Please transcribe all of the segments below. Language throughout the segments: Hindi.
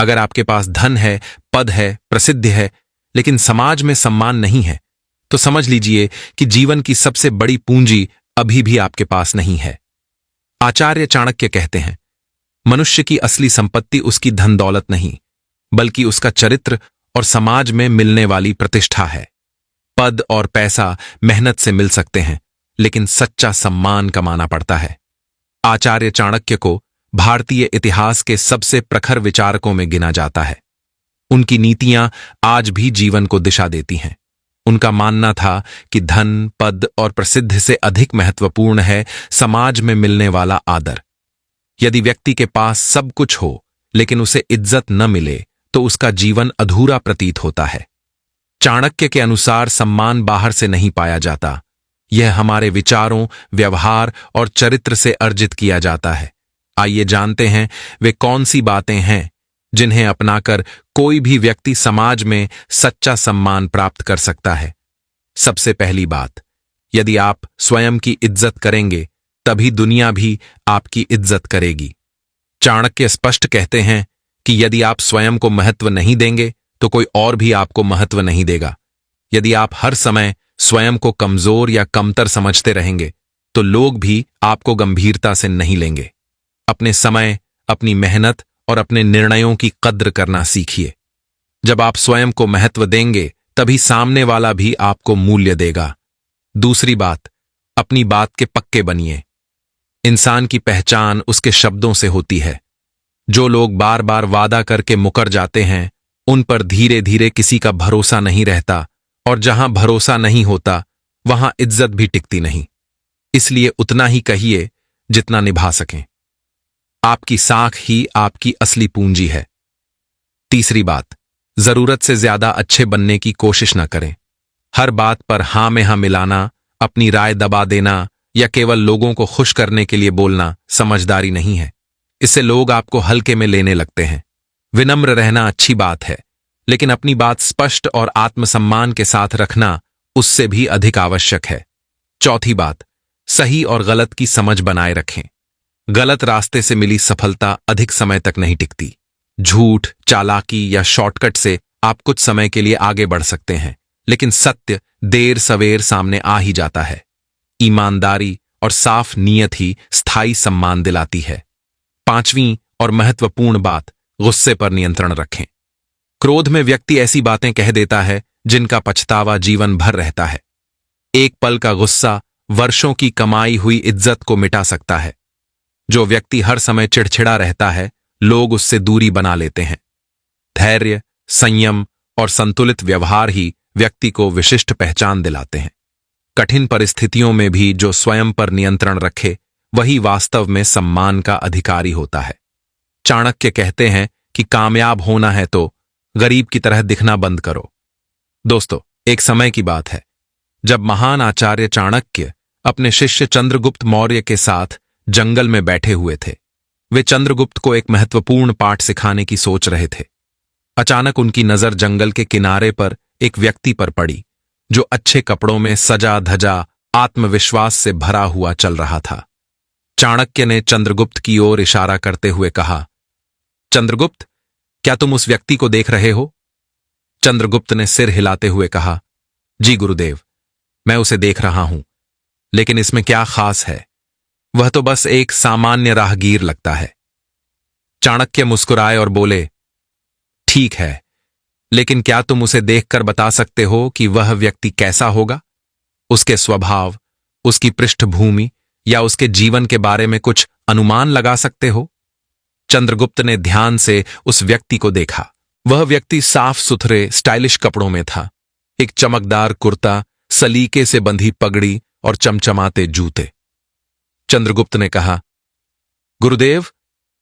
अगर आपके पास धन है, पद है, प्रसिद्धि है, लेकिन समाज में सम्मान नहीं है, तो समझ लीजिए कि जीवन की सबसे बड़ी पूंजी अभी भी आपके पास नहीं है। आचार्य चाणक्य कहते हैं, मनुष्य की असली संपत्ति उसकी धन दौलत नहीं, बल्कि उसका चरित्र और समाज में मिलने वाली प्रतिष्ठा है। पद और पैसा मेहनत से मिल सकते हैं, लेकिन सच्चा सम्मान कमाना पड़ता है। आचार्य चाणक्य को भारतीय इतिहास के सबसे प्रखर विचारकों में गिना जाता है। उनकी नीतियां आज भी जीवन को दिशा देती हैं। उनका मानना था कि धन, पद और प्रसिद्धि से अधिक महत्वपूर्ण है समाज में मिलने वाला आदर। यदि व्यक्ति के पास सब कुछ हो, लेकिन उसे इज्जत न मिले, तो उसका जीवन अधूरा प्रतीत होता है। चाणक्य के अनुसार सम्मान बाहर से नहीं पाया जाता, यह हमारे विचारों, व्यवहार और चरित्र से अर्जित किया जाता है। आइए जानते हैं वे कौन सी बातें हैं जिन्हें अपनाकर कोई भी व्यक्ति समाज में सच्चा सम्मान प्राप्त कर सकता है। सबसे पहली बात, यदि आप स्वयं की इज्जत करेंगे, तभी दुनिया भी आपकी इज्जत करेगी। चाणक्य स्पष्ट कहते हैं कि यदि आप स्वयं को महत्व नहीं देंगे, तो कोई और भी आपको महत्व नहीं देगा। यदि आप हर समय स्वयं को कमजोर या कमतर समझते रहेंगे, तो लोग भी आपको गंभीरता से नहीं लेंगे। अपने समय, अपनी मेहनत और अपने निर्णयों की कद्र करना सीखिए। जब आप स्वयं को महत्व देंगे, तभी सामने वाला भी आपको मूल्य देगा। दूसरी बात, अपनी बात के पक्के बनिए। इंसान की पहचान उसके शब्दों से होती है। जो लोग बार बार वादा करके मुकर जाते हैं, उन पर धीरे धीरे किसी का भरोसा नहीं रहता, और जहां भरोसा नहीं होता, वहां इज्जत भी टिकती नहीं। इसलिए उतना ही कहिए जितना निभा सकें। आपकी साख ही आपकी असली पूंजी है। तीसरी बात, जरूरत से ज्यादा अच्छे बनने की कोशिश न करें। हर बात पर हां में हां मिलाना, अपनी राय दबा देना या केवल लोगों को खुश करने के लिए बोलना समझदारी नहीं है। इससे लोग आपको हल्के में लेने लगते हैं। विनम्र रहना अच्छी बात है, लेकिन अपनी बात स्पष्ट और आत्मसम्मान के साथ रखना उससे भी अधिक आवश्यक है। चौथी बात, सही और गलत की समझ बनाए रखें। गलत रास्ते से मिली सफलता अधिक समय तक नहीं टिकती। झूठ, चालाकी या शॉर्टकट से आप कुछ समय के लिए आगे बढ़ सकते हैं, लेकिन सत्य देर सवेर सामने आ ही जाता है। ईमानदारी और साफ नीयत ही स्थायी सम्मान दिलाती है। पांचवीं और महत्वपूर्ण बात, गुस्से पर नियंत्रण रखें। क्रोध में व्यक्ति ऐसी बातें कह देता है जिनका पछतावा जीवन भर रहता है। एक पल का गुस्सा वर्षों की कमाई हुई इज्जत को मिटा सकता है। जो व्यक्ति हर समय चिड़चिड़ा रहता है, लोग उससे दूरी बना लेते हैं। धैर्य, संयम और संतुलित व्यवहार ही व्यक्ति को विशिष्ट पहचान दिलाते हैं। कठिन परिस्थितियों में भी जो स्वयं पर नियंत्रण रखे, वही वास्तव में सम्मान का अधिकारी होता है। चाणक्य कहते हैं कि कामयाब होना है तो गरीब की तरह दिखना बंद करो। दोस्तों, एक समय की बात है जब महान आचार्य चाणक्य अपने शिष्य चंद्रगुप्त मौर्य के साथ जंगल में बैठे हुए थे। वे चंद्रगुप्त को एक महत्वपूर्ण पाठ सिखाने की सोच रहे थे। अचानक उनकी नजर जंगल के किनारे पर एक व्यक्ति पर पड़ी, जो अच्छे कपड़ों में सजा धजा, आत्मविश्वास से भरा हुआ चल रहा था। चाणक्य ने चंद्रगुप्त की ओर इशारा करते हुए कहा, चंद्रगुप्त, क्या तुम उस व्यक्ति को देख रहे हो? चंद्रगुप्त ने सिर हिलाते हुए कहा, जी गुरुदेव, मैं उसे देख रहा हूं, लेकिन इसमें क्या खास है? वह तो बस एक सामान्य राहगीर लगता है। चाणक्य मुस्कुराए और बोले, ठीक है, लेकिन क्या तुम उसे देखकर बता सकते हो कि वह व्यक्ति कैसा होगा? उसके स्वभाव, उसकी पृष्ठभूमि या उसके जीवन के बारे में कुछ अनुमान लगा सकते हो? चंद्रगुप्त ने ध्यान से उस व्यक्ति को देखा। वह व्यक्ति साफ सुथरे, स्टाइलिश कपड़ों में था। एक चमकदार कुर्ता, सलीके से बंधी पगड़ी और चमचमाते जूते। चंद्रगुप्त ने कहा, गुरुदेव,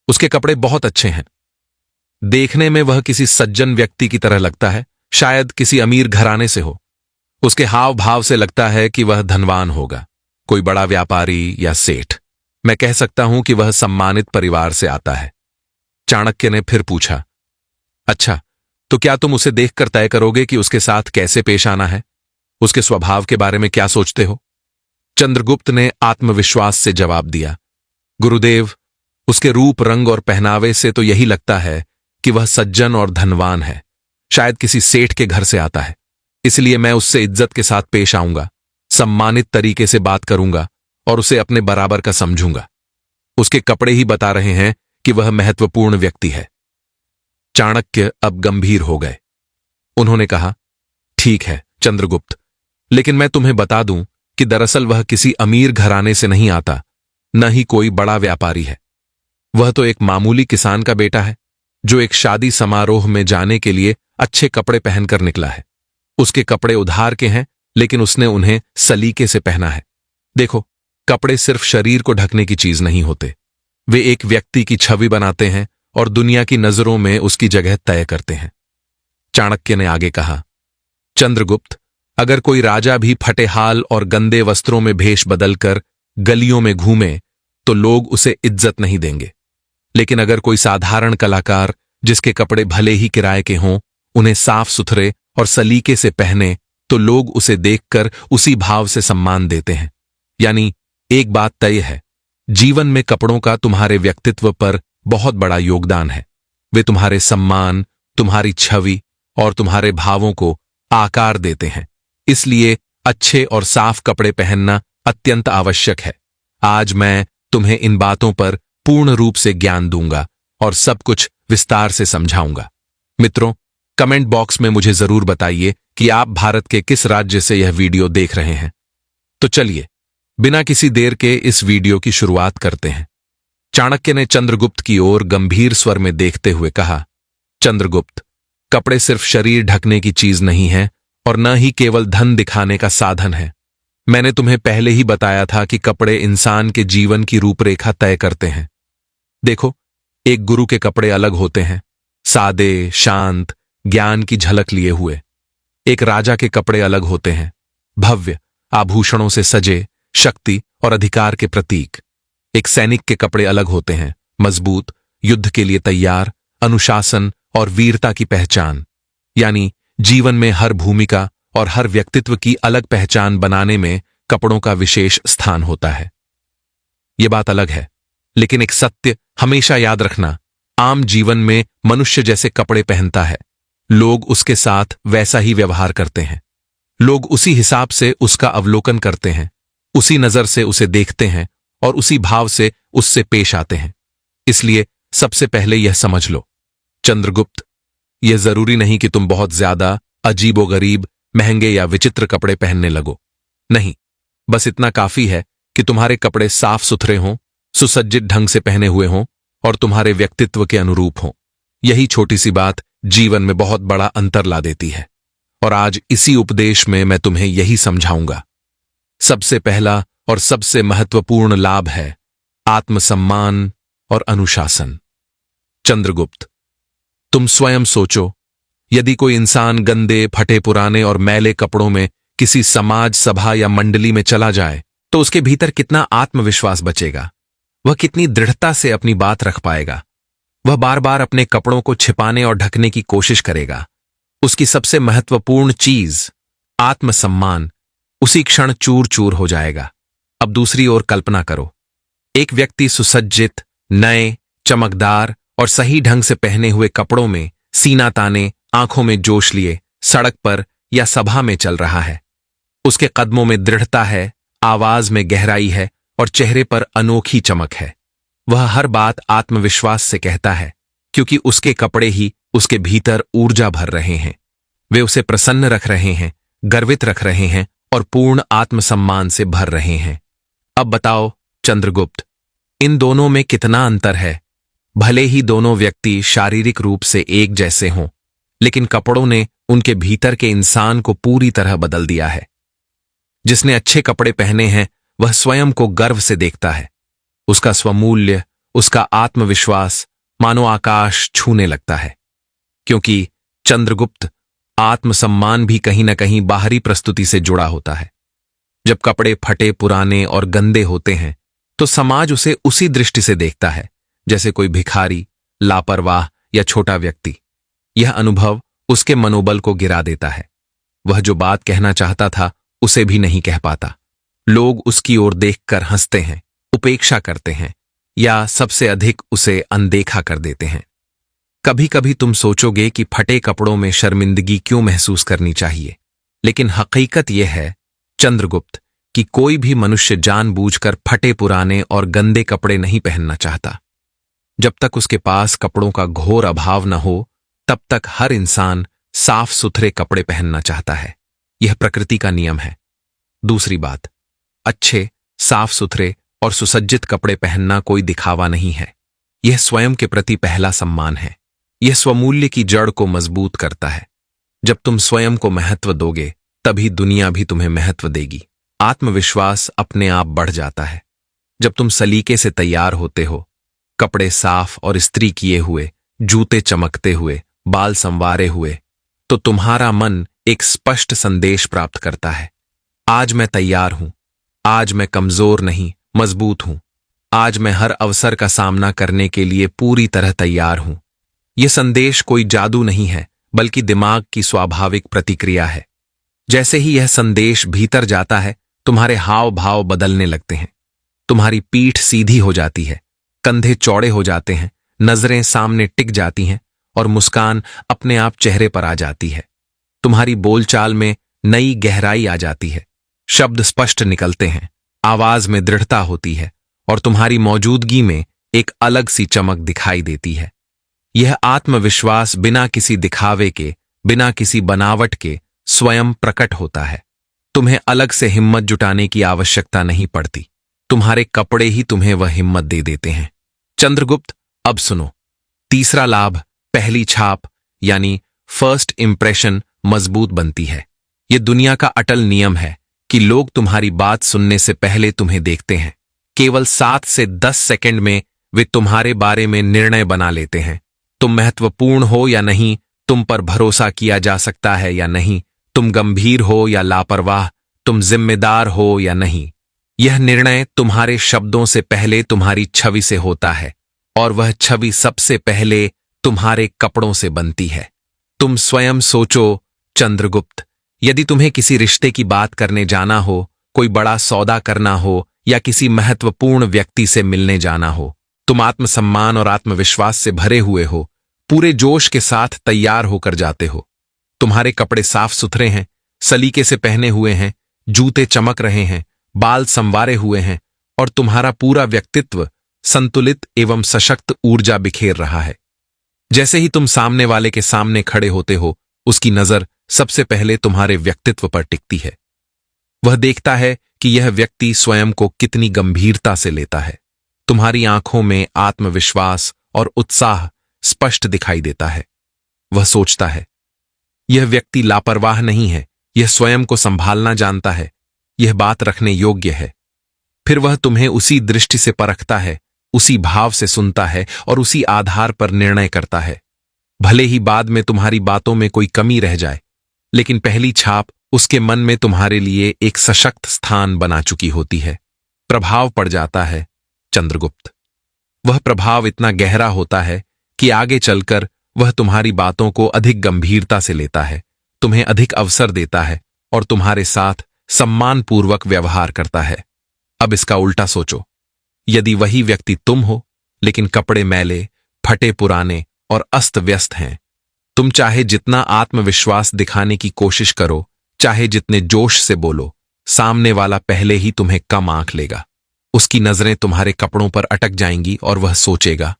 उसके कपड़े बहुत अच्छे हैं। देखने में वह किसी सज्जन व्यक्ति की तरह लगता है, शायद किसी अमीर घराने से हो। उसके हाव भाव से लगता है कि वह धनवान होगा, कोई बड़ा व्यापारी या सेठ। मैं कह सकता हूं कि वह सम्मानित परिवार से आता है। चाणक्य ने फिर पूछा, अच्छा, तो क्या तुम उसे देखकर तय करोगे कि उसके साथ कैसे पेश आना है? उसके स्वभाव के बारे में क्या सोचते हो? चंद्रगुप्त ने आत्मविश्वास से जवाब दिया, गुरुदेव, उसके रूप, रंग और पहनावे से तो यही लगता है कि वह सज्जन और धनवान है, शायद किसी सेठ के घर से आता है। इसलिए मैं उससे इज्जत के साथ पेश आऊंगा, सम्मानित तरीके से बात करूंगा और उसे अपने बराबर का समझूंगा। उसके कपड़े ही बता रहे हैं कि वह महत्वपूर्ण व्यक्ति है। चाणक्य अब गंभीर हो गए। उन्होंने कहा, ठीक है चंद्रगुप्त, लेकिन मैं तुम्हें बता दूं कि दरअसल वह किसी अमीर घराने से नहीं आता, न ही कोई बड़ा व्यापारी है। वह तो एक मामूली किसान का बेटा है, जो एक शादी समारोह में जाने के लिए अच्छे कपड़े पहनकर निकला है। उसके कपड़े उधार के हैं, लेकिन उसने उन्हें सलीके से पहना है। देखो, कपड़े सिर्फ शरीर को ढकने की चीज नहीं होते, वे एक व्यक्ति की छवि बनाते हैं और दुनिया की नजरों में उसकी जगह तय करते हैं। चाणक्य ने आगे कहा, चंद्रगुप्त, अगर कोई राजा भी फटेहाल और गंदे वस्त्रों में भेष बदलकर गलियों में घूमे तो लोग उसे इज्जत नहीं देंगे, लेकिन अगर कोई साधारण कलाकार जिसके कपड़े भले ही किराए के हों उन्हें साफ सुथरे और सलीके से पहने तो लोग उसे देखकर उसी भाव से सम्मान देते हैं। यानी एक बात तय है, जीवन में कपड़ों का तुम्हारे व्यक्तित्व पर बहुत बड़ा योगदान है। वे तुम्हारे सम्मान, तुम्हारी छवि और तुम्हारे भावों को आकार देते हैं। इसलिए अच्छे और साफ कपड़े पहनना अत्यंत आवश्यक है। आज मैं तुम्हें इन बातों पर पूर्ण रूप से ज्ञान दूंगा और सब कुछ विस्तार से समझाऊंगा। मित्रों, कमेंट बॉक्स में मुझे जरूर बताइए कि आप भारत के किस राज्य से यह वीडियो देख रहे हैं। तो चलिए, बिना किसी देर के इस वीडियो की शुरुआत करते हैं। चाणक्य ने चंद्रगुप्त की ओर गंभीर स्वर में देखते हुए कहा, चंद्रगुप्त, कपड़े सिर्फ शरीर ढकने की चीज नहीं है और न ही केवल धन दिखाने का साधन है। मैंने तुम्हें पहले ही बताया था कि कपड़े इंसान के जीवन की रूपरेखा तय करते हैं। देखो, एक गुरु के कपड़े अलग होते हैं, सादे, शांत, ज्ञान की झलक लिए हुए। एक राजा के कपड़े अलग होते हैं, भव्य, आभूषणों से सजे, शक्ति और अधिकार के प्रतीक। एक सैनिक के कपड़े अलग होते हैं, मजबूत, युद्ध के लिए तैयार, अनुशासन और वीरता की पहचान। यानी जीवन में हर भूमिका और हर व्यक्तित्व की अलग पहचान बनाने में कपड़ों का विशेष स्थान होता है। यह बात अलग है, लेकिन एक सत्य हमेशा याद रखना, आम जीवन में मनुष्य जैसे कपड़े पहनता है, लोग उसके साथ वैसा ही व्यवहार करते हैं। लोग उसी हिसाब से उसका अवलोकन करते हैं, उसी नजर से उसे देखते हैं और उसी भाव से उससे पेश आते हैं। इसलिए सबसे पहले यह समझ लो, चंद्रगुप्त, यह जरूरी नहीं कि तुम बहुत ज्यादा अजीबोगरीब, महंगे या विचित्र कपड़े पहनने लगो। नहीं, बस इतना काफी है कि तुम्हारे कपड़े साफ सुथरे हों, सुसज्जित ढंग से पहने हुए हों और तुम्हारे व्यक्तित्व के अनुरूप हों। यही छोटी सी बात जीवन में बहुत बड़ा अंतर ला देती है। और आज इसी उपदेश में मैं तुम्हें यही समझाऊंगा। सबसे पहला और सबसे महत्वपूर्ण लाभ है आत्मसम्मान और अनुशासन। चंद्रगुप्त, तुम स्वयं सोचो, यदि कोई इंसान गंदे, फटे पुराने और मैले कपड़ों में किसी समाज, सभा या मंडली में चला जाए तो उसके भीतर कितना आत्मविश्वास बचेगा। वह कितनी दृढ़ता से अपनी बात रख पाएगा। वह बार बार अपने कपड़ों को छिपाने और ढकने की कोशिश करेगा। उसकी सबसे महत्वपूर्ण चीज, आत्मसम्मान, उसी क्षण चूर चूर हो जाएगा। अब दूसरी ओर कल्पना करो, एक व्यक्ति सुसज्जित, नए, चमकदार और सही ढंग से पहने हुए कपड़ों में, सीना ताने, आंखों में जोश लिए सड़क पर या सभा में चल रहा है। उसके कदमों में दृढ़ता है, आवाज में गहराई है और चेहरे पर अनोखी चमक है। वह हर बात आत्मविश्वास से कहता है, क्योंकि उसके कपड़े ही उसके भीतर ऊर्जा भर रहे हैं। वे उसे प्रसन्न रख रहे हैं, गर्वित रख रहे हैं और पूर्ण आत्मसम्मान से भर रहे हैं। अब बताओ चंद्रगुप्त, इन दोनों में कितना अंतर है? भले ही दोनों व्यक्ति शारीरिक रूप से एक जैसे हों, लेकिन कपड़ों ने उनके भीतर के इंसान को पूरी तरह बदल दिया है। जिसने अच्छे कपड़े पहने हैं वह स्वयं को गर्व से देखता है। उसका स्वमूल्य, उसका आत्मविश्वास मानो आकाश छूने लगता है। क्योंकि चंद्रगुप्त, आत्मसम्मान भी कहीं न कहीं बाहरी प्रस्तुति से जुड़ा होता है। जब कपड़े फटे, पुराने और गंदे होते हैं तो समाज उसे उसी दृष्टि से देखता है जैसे कोई भिखारी, लापरवाह या छोटा व्यक्ति। यह अनुभव उसके मनोबल को गिरा देता है। वह जो बात कहना चाहता था उसे भी नहीं कह पाता। लोग उसकी ओर देखकर हंसते हैं, उपेक्षा करते हैं या सबसे अधिक उसे अनदेखा कर देते हैं। कभी कभी तुम सोचोगे कि फटे कपड़ों में शर्मिंदगी क्यों महसूस करनी चाहिए, लेकिन हकीकत यह है चंद्रगुप्त कि कोई भी मनुष्य जानबूझकर फटे पुराने और गंदे कपड़े नहीं पहनना चाहता। जब तक उसके पास कपड़ों का घोर अभाव न हो, तब तक हर इंसान साफ सुथरे कपड़े पहनना चाहता है। यह प्रकृति का नियम है। दूसरी बात, अच्छे, साफ सुथरे और सुसज्जित कपड़े पहनना कोई दिखावा नहीं है। यह स्वयं के प्रति पहला सम्मान है। यह स्वमूल्य की जड़ को मजबूत करता है। जब तुम स्वयं को महत्व दोगे, तभी दुनिया भी तुम्हें महत्व देगी। आत्मविश्वास अपने आप बढ़ जाता है। जब तुम सलीके से तैयार होते हो, कपड़े साफ और इस्त्री किए हुए, जूते चमकते हुए, बाल संवारे हुए, तो तुम्हारा मन एक स्पष्ट संदेश प्राप्त करता है। आज मैं तैयार हूं। आज मैं कमजोर नहीं, मजबूत हूं। आज मैं हर अवसर का सामना करने के लिए पूरी तरह तैयार हूं। यह संदेश कोई जादू नहीं है, बल्कि दिमाग की स्वाभाविक प्रतिक्रिया है। जैसे ही यह संदेश भीतर जाता है, तुम्हारे हाव भाव बदलने लगते हैं। तुम्हारी पीठ सीधी हो जाती है, कंधे चौड़े हो जाते हैं, नजरें सामने टिक जाती हैं और मुस्कान अपने आप चेहरे पर आ जाती है। तुम्हारी बोलचाल में नई गहराई आ जाती है, शब्द स्पष्ट निकलते हैं, आवाज में दृढ़ता होती है और तुम्हारी मौजूदगी में एक अलग सी चमक दिखाई देती है। यह आत्मविश्वास बिना किसी दिखावे के, बिना किसी बनावट के स्वयं प्रकट होता है। तुम्हें अलग से हिम्मत जुटाने की आवश्यकता नहीं पड़ती। तुम्हारे कपड़े ही तुम्हें वह हिम्मत दे देते हैं। चंद्रगुप्त, अब सुनो। तीसरा लाभ, पहली छाप यानी फर्स्ट इंप्रेशन मजबूत बनती है। यह दुनिया का अटल नियम है कि लोग तुम्हारी बात सुनने से पहले तुम्हें देखते हैं। केवल 7 से 10 सेकंड में वे तुम्हारे बारे में निर्णय बना लेते हैं। तुम महत्वपूर्ण हो या नहीं, तुम पर भरोसा किया जा सकता है या नहीं, तुम गंभीर हो या लापरवाह, तुम जिम्मेदार हो या नहीं। यह निर्णय तुम्हारे शब्दों से पहले तुम्हारी छवि से होता है, और वह छवि सबसे पहले तुम्हारे कपड़ों से बनती है। तुम स्वयं सोचो चंद्रगुप्त, यदि तुम्हें किसी रिश्ते की बात करने जाना हो, कोई बड़ा सौदा करना हो या किसी महत्वपूर्ण व्यक्ति से मिलने जाना हो, तुम आत्मसम्मान और आत्मविश्वास से भरे हुए हो, पूरे जोश के साथ तैयार होकर जाते हो। तुम्हारे कपड़े साफ सुथरे हैं, सलीके से पहने हुए हैं, जूते चमक रहे हैं, बाल संवारे हुए हैं और तुम्हारा पूरा व्यक्तित्व संतुलित एवं सशक्त ऊर्जा बिखेर रहा है। जैसे ही तुम सामने वाले के सामने खड़े होते हो, उसकी नजर सबसे पहले तुम्हारे व्यक्तित्व पर टिकती है। वह देखता है कि यह व्यक्ति स्वयं को कितनी गंभीरता से लेता है। तुम्हारी आंखों में आत्मविश्वास और उत्साह स्पष्ट दिखाई देता है। वह सोचता है, यह व्यक्ति लापरवाह नहीं है, यह स्वयं को संभालना जानता है, यह बात रखने योग्य है। फिर वह तुम्हें उसी दृष्टि से परखता है, उसी भाव से सुनता है और उसी आधार पर निर्णय करता है। भले ही बाद में तुम्हारी बातों में कोई कमी रह जाए, लेकिन पहली छाप उसके मन में तुम्हारे लिए एक सशक्त स्थान बना चुकी होती है। प्रभाव पड़ जाता है चंद्रगुप्त। वह प्रभाव इतना गहरा होता है कि आगे चलकर वह तुम्हारी बातों को अधिक गंभीरता से लेता है, तुम्हें अधिक अवसर देता है और तुम्हारे साथ सम्मानपूर्वक व्यवहार करता है। अब इसका उल्टा सोचो। यदि वही व्यक्ति तुम हो, लेकिन कपड़े मैले, फटे पुराने और अस्त व्यस्त हैं, तुम चाहे जितना आत्मविश्वास दिखाने की कोशिश करो, चाहे जितने जोश से बोलो, सामने वाला पहले ही तुम्हें कम आंक लेगा। उसकी नजरें तुम्हारे कपड़ों पर अटक जाएंगी और वह सोचेगा,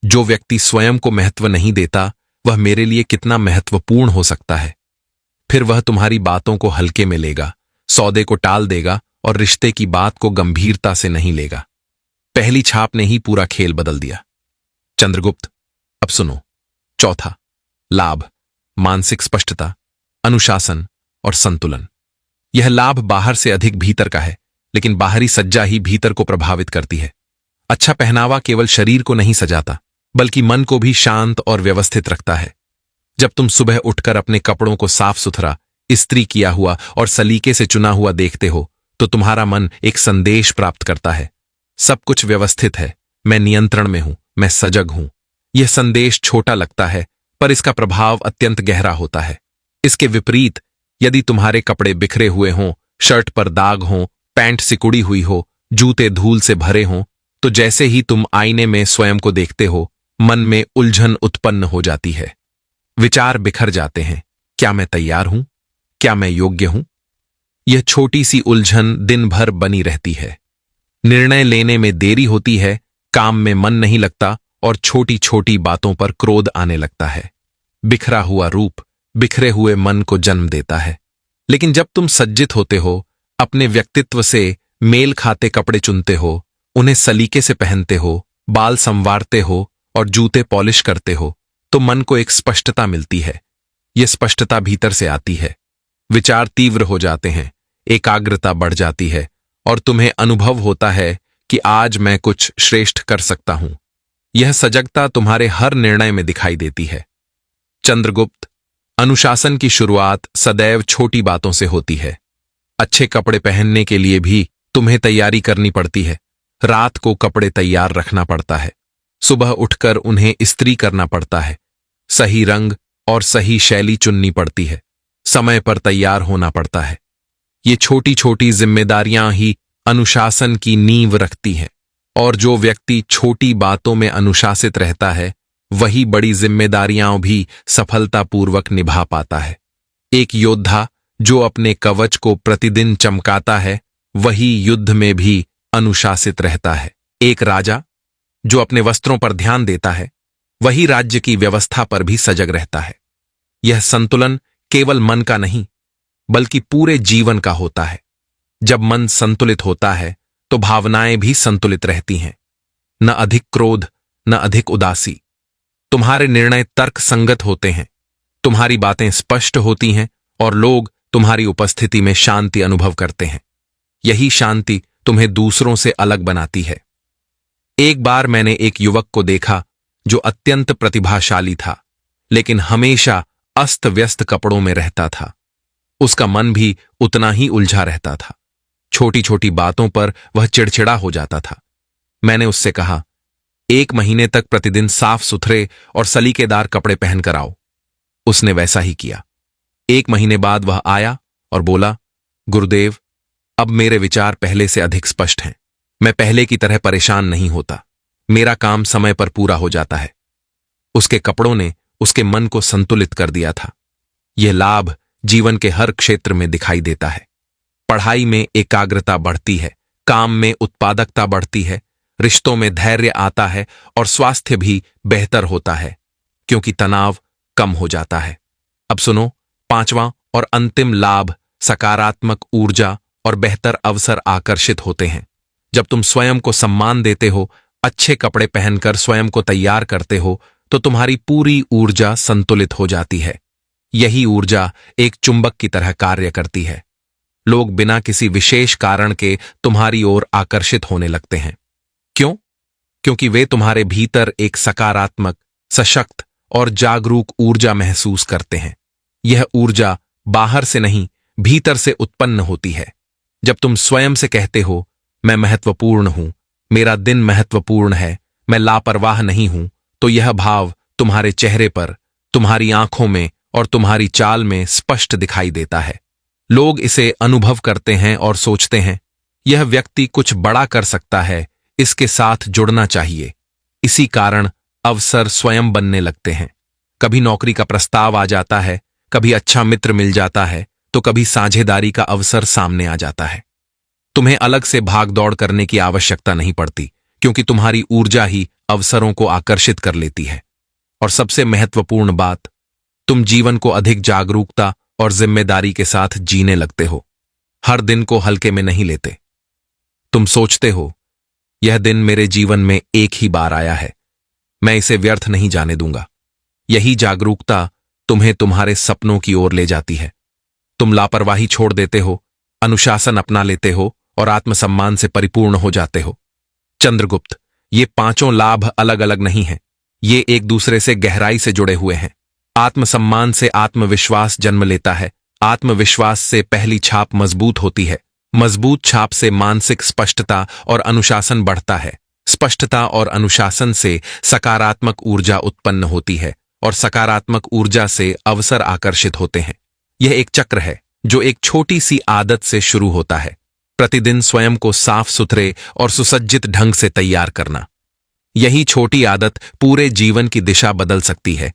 जो व्यक्ति स्वयं को महत्व नहीं देता, वह मेरे लिए कितना महत्वपूर्ण हो सकता है। फिर वह तुम्हारी बातों को हल्के में लेगा, सौदे को टाल देगा और रिश्ते की बात को गंभीरता से नहीं लेगा। पहली छाप ने ही पूरा खेल बदल दिया। चंद्रगुप्त, अब सुनो। चौथा लाभ, मानसिक स्पष्टता, अनुशासन और संतुलन। यह लाभ बाहर से अधिक भीतर का है, लेकिन बाहरी सज्जा ही भीतर को प्रभावित करती है। अच्छा पहनावा केवल शरीर को नहीं सजाता, बल्कि मन को भी शांत और व्यवस्थित रखता है। जब तुम सुबह उठकर अपने कपड़ों को साफ सुथरा, इस्त्री किया हुआ और सलीके से चुना हुआ देखते हो, तो तुम्हारा मन एक संदेश प्राप्त करता है, सब कुछ व्यवस्थित है, मैं नियंत्रण में हूं, मैं सजग हूं। यह संदेश छोटा लगता है, पर इसका प्रभाव अत्यंत गहरा होता है। इसके विपरीत, यदि तुम्हारे कपड़े बिखरे हुए हों, शर्ट पर दाग हों, पैंट सिकुड़ी हुई हो, जूते धूल से भरे हों, तो जैसे ही तुम आईने में स्वयं को देखते हो, मन में उलझन उत्पन्न हो जाती है। विचार बिखर जाते हैं। क्या मैं तैयार हूं? क्या मैं योग्य हूं? यह छोटी सी उलझन दिन भर बनी रहती है। निर्णय लेने में देरी होती है, काम में मन नहीं लगता और छोटी छोटी बातों पर क्रोध आने लगता है। बिखरा हुआ रूप बिखरे हुए मन को जन्म देता है। लेकिन जब तुम सज्जित होते हो, अपने व्यक्तित्व से मेल खाते कपड़े चुनते हो, उन्हें सलीके से पहनते हो, बाल संवारते हो और जूते पॉलिश करते हो, तो मन को एक स्पष्टता मिलती है। यह स्पष्टता भीतर से आती है। विचार तीव्र हो जाते हैं, एकाग्रता बढ़ जाती है और तुम्हें अनुभव होता है कि आज मैं कुछ श्रेष्ठ कर सकता हूं। यह सजगता तुम्हारे हर निर्णय में दिखाई देती है। चंद्रगुप्त, अनुशासन की शुरुआत सदैव छोटी बातों से होती है। अच्छे कपड़े पहनने के लिए भी तुम्हें तैयारी करनी पड़ती है। रात को कपड़े तैयार रखना पड़ता है। सुबह उठकर उन्हें इस्त्री करना पड़ता है। सही रंग और सही शैली चुननी पड़ती है। समय पर तैयार होना पड़ता है। ये छोटी छोटी जिम्मेदारियां ही अनुशासन की नींव रखती हैं। और जो व्यक्ति छोटी बातों में अनुशासित रहता है, वही बड़ी जिम्मेदारियां भी सफलतापूर्वक निभा पाता है। एक योद्धा जो अपने कवच को प्रतिदिन चमकाता है, वही युद्ध में भी अनुशासित रहता है। एक राजा जो अपने वस्त्रों पर ध्यान देता है, वही राज्य की व्यवस्था पर भी सजग रहता है। यह संतुलन केवल मन का नहीं, बल्कि पूरे जीवन का होता है। जब मन संतुलित होता है, तो भावनाएं भी संतुलित रहती हैं। न अधिक क्रोध, न अधिक उदासी। तुम्हारे निर्णय तर्क संगत होते हैं। तुम्हारी बातें स्पष्ट होती हैं और लोग तुम्हारी उपस्थिति में शांति अनुभव करते हैं। यही शांति तुम्हें दूसरों से अलग बनाती है। एक बार मैंने एक युवक को देखा जो अत्यंत प्रतिभाशाली था, लेकिन हमेशा अस्त व्यस्त कपड़ों में रहता था। उसका मन भी उतना ही उलझा रहता था। छोटी छोटी बातों पर वह चिड़चिड़ा हो जाता था। मैंने उससे कहा, 1 महीने तक प्रतिदिन साफ सुथरे और सलीकेदार कपड़े पहनकर आओ। उसने वैसा ही किया। 1 महीने बाद वह आया और बोला, गुरुदेव, अब मेरे विचार पहले से अधिक स्पष्ट हैं। मैं पहले की तरह परेशान नहीं होता। मेरा काम समय पर पूरा हो जाता है। उसके कपड़ों ने उसके मन को संतुलित कर दिया था। यह लाभ जीवन के हर क्षेत्र में दिखाई देता है। पढ़ाई में एकाग्रता बढ़ती है, काम में उत्पादकता बढ़ती है, रिश्तों में धैर्य आता है और स्वास्थ्य भी बेहतर होता है, क्योंकि तनाव कम हो जाता है। अब सुनो, 5वां और अंतिम लाभ सकारात्मक ऊर्जा और बेहतर अवसर आकर्षित होते हैं। जब तुम स्वयं को सम्मान देते हो, अच्छे कपड़े पहनकर स्वयं को तैयार करते हो, तो तुम्हारी पूरी ऊर्जा संतुलित हो जाती है। यही ऊर्जा एक चुंबक की तरह कार्य करती है। लोग बिना किसी विशेष कारण के तुम्हारी ओर आकर्षित होने लगते हैं। क्यों? क्योंकि वे तुम्हारे भीतर एक सकारात्मक, सशक्त और जागरूक ऊर्जा महसूस करते हैं। यह ऊर्जा बाहर से नहीं, भीतर से उत्पन्न होती है। जब तुम स्वयं से कहते हो, मैं महत्वपूर्ण हूं, मेरा दिन महत्वपूर्ण है, मैं लापरवाह नहीं हूं, तो यह भाव तुम्हारे चेहरे पर, तुम्हारी आंखों में और तुम्हारी चाल में स्पष्ट दिखाई देता है। लोग इसे अनुभव करते हैं और सोचते हैं, यह व्यक्ति कुछ बड़ा कर सकता है, इसके साथ जुड़ना चाहिए। इसी कारण अवसर स्वयं बनने लगते हैं। कभी नौकरी का प्रस्ताव आ जाता है, कभी अच्छा मित्र मिल जाता है, तो कभी साझेदारी का अवसर सामने आ जाता है। तुम्हें अलग से भाग दौड़ करने की आवश्यकता नहीं पड़ती, क्योंकि तुम्हारी ऊर्जा ही अवसरों को आकर्षित कर लेती है। और सबसे महत्वपूर्ण बात, तुम जीवन को अधिक जागरूकता और जिम्मेदारी के साथ जीने लगते हो। हर दिन को हल्के में नहीं लेते। तुम सोचते हो, यह दिन मेरे जीवन में एक ही बार आया है, मैं इसे व्यर्थ नहीं जाने दूंगा। यही जागरूकता तुम्हें तुम्हारे सपनों की ओर ले जाती है। तुम लापरवाही छोड़ देते हो, अनुशासन अपना लेते हो और आत्मसम्मान से परिपूर्ण हो जाते हो। चंद्रगुप्त, ये 5 लाभ अलग अलग नहीं हैं। ये एक दूसरे से गहराई से जुड़े हुए हैं। आत्मसम्मान से आत्मविश्वास जन्म लेता है। आत्मविश्वास से पहली छाप मजबूत होती है। मजबूत छाप से मानसिक स्पष्टता और अनुशासन बढ़ता है। स्पष्टता और अनुशासन से सकारात्मक ऊर्जा उत्पन्न होती है और सकारात्मक ऊर्जा से अवसर आकर्षित होते हैं। यह एक चक्र है जो एक छोटी सी आदत से शुरू होता है। प्रतिदिन स्वयं को साफ सुथरे और सुसज्जित ढंग से तैयार करना। यही छोटी आदत पूरे जीवन की दिशा बदल सकती है।